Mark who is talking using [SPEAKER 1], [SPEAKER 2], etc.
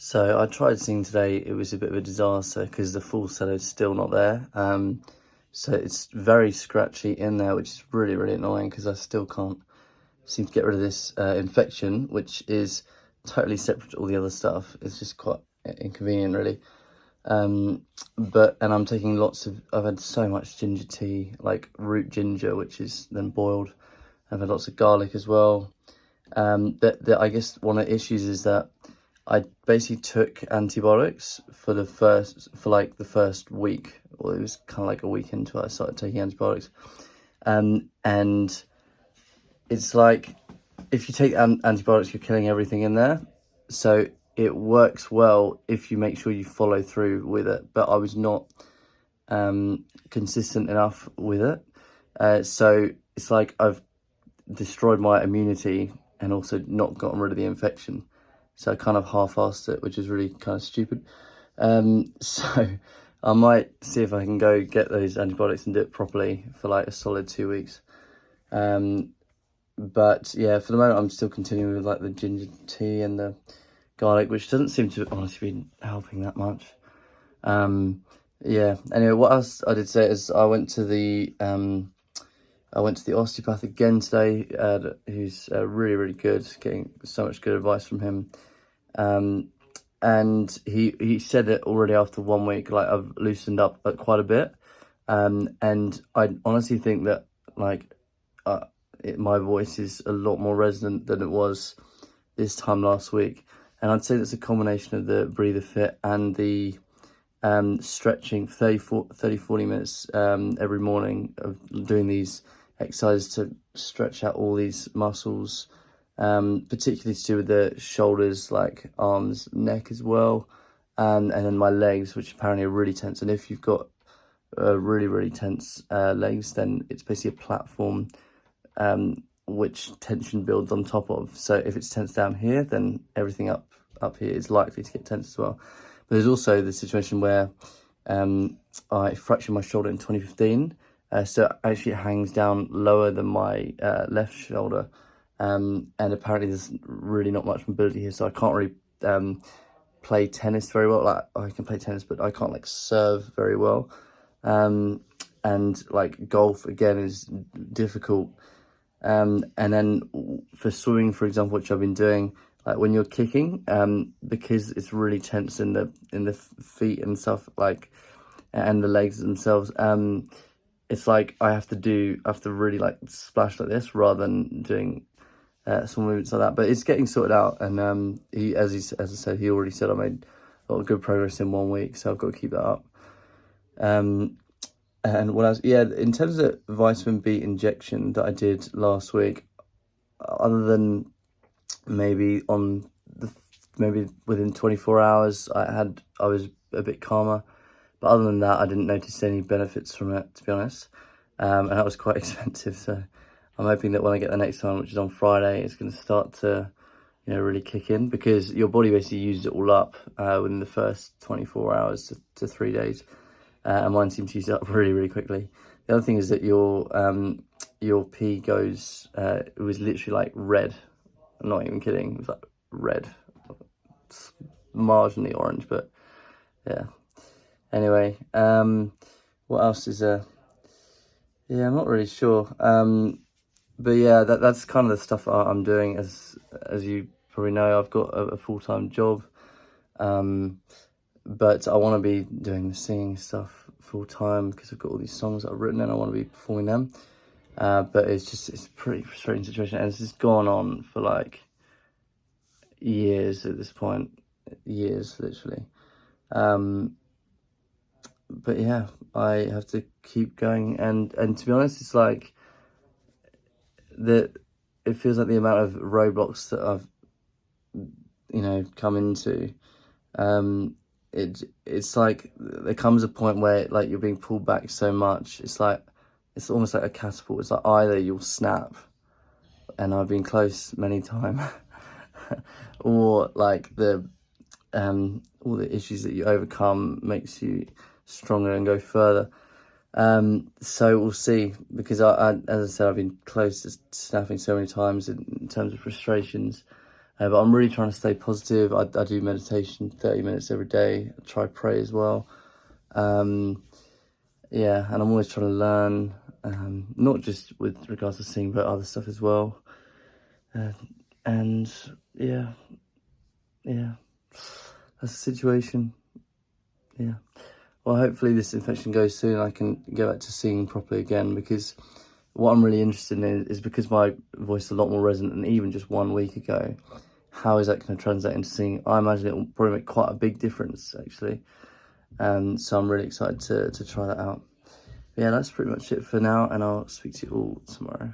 [SPEAKER 1] So I tried singing today. It was a bit of a disaster because the full cello is still not there. So it's very scratchy in there, which is really, really annoying because I still can't seem to get rid of this infection, which is totally separate to all the other stuff. It's just quite inconvenient, really. And I'm taking I've had so much ginger tea, like root ginger, which is then boiled. I've had lots of garlic as well. I guess one of the issues is that I basically took antibiotics for the first week, or it was kind of like a week into it, I started taking antibiotics. And it's like, if you take antibiotics, you're killing everything in there. So it works well if you make sure you follow through with it. But I was not consistent enough with it. So it's like I've destroyed my immunity and also not gotten rid of the infection. So I kind of half-assed it, which is really kind of stupid. So I might see if I can go get those antibiotics and do it properly for like a solid 2 weeks. But yeah, for the moment, I'm still continuing with like the ginger tea and the garlic, which doesn't seem to honestly be helping that much. Yeah. Anyway, what else I did say is I went to the osteopath again today, who's really, really good, getting so much good advice from him. And he said it already after 1 week, like I've loosened up quite a bit. And I honestly think that my voice is a lot more resonant than it was this time last week. And I'd say that's a combination of the breather fit and the stretching 30-40 minutes every morning of doing these exercises to stretch out all these muscles, particularly to do with the shoulders, like arms, neck as well, and then my legs, which apparently are really tense. And if you've got really, really tense legs, then it's basically a platform which tension builds on top of. So if it's tense down here, then everything up here is likely to get tense as well. But there's also the situation where I fractured my shoulder in 2015. So actually it hangs down lower than my left shoulder. And apparently there's really not much mobility here. So I can't really play tennis very well. Like I can play tennis, but I can't like serve very well. And like golf again is difficult. And then for swimming, for example, which I've been doing, like when you're kicking, because it's really tense in the feet and stuff, like, and the legs themselves, it's like I have to really like splash like this rather than doing some movements like that. But it's getting sorted out, and as I said, he already said I made a lot of good progress in 1 week, so I've got to keep that up. And what else? Yeah, in terms of vitamin B injection that I did last week, other than maybe within 24 hours, I was a bit calmer. But other than that, I didn't notice any benefits from it, to be honest. And that was quite expensive. So I'm hoping that when I get the next one, which is on Friday, it's going to start to, really kick in, because your body basically uses it all up within the first 24 hours to 3 days. And mine seems to use it up really, really quickly. The other thing is that your pee goes, it was literally like red. I'm not even kidding. It was like red. It's marginally orange, but yeah. Anyway, what else is there? Yeah, I'm not really sure. But yeah, that's kind of the stuff I'm doing. As you probably know, I've got a full-time job. But I want to be doing the singing stuff full-time because I've got all these songs that I've written and I want to be performing them. But it's a pretty frustrating situation, and it's just gone on for like years at this point. Years, literally. But yeah, I have to keep going, and to be honest, it's like it feels like the amount of roadblocks that I've come into, it's like there comes a point where like you're being pulled back so much. It's almost like a catapult. It's like either you'll snap, and I've been close many times, or like all the issues that you overcome makes you stronger and go further. So we'll see, because I as I said, I've been close to snapping so many times in terms of frustrations. But I'm really trying to stay positive. I do meditation 30 minutes every day. I try pray as well. Yeah, and I'm always trying to learn, not just with regards to singing, but other stuff as well. And yeah, that's the situation. Yeah. Well, hopefully this infection goes soon. I can go back to singing properly again, because what I'm really interested in is because my voice is a lot more resonant than even just 1 week ago. How is that going to translate into singing? I imagine it will probably make quite a big difference, actually. So I'm really excited to try that out. But yeah, that's pretty much it for now, and I'll speak to you all tomorrow.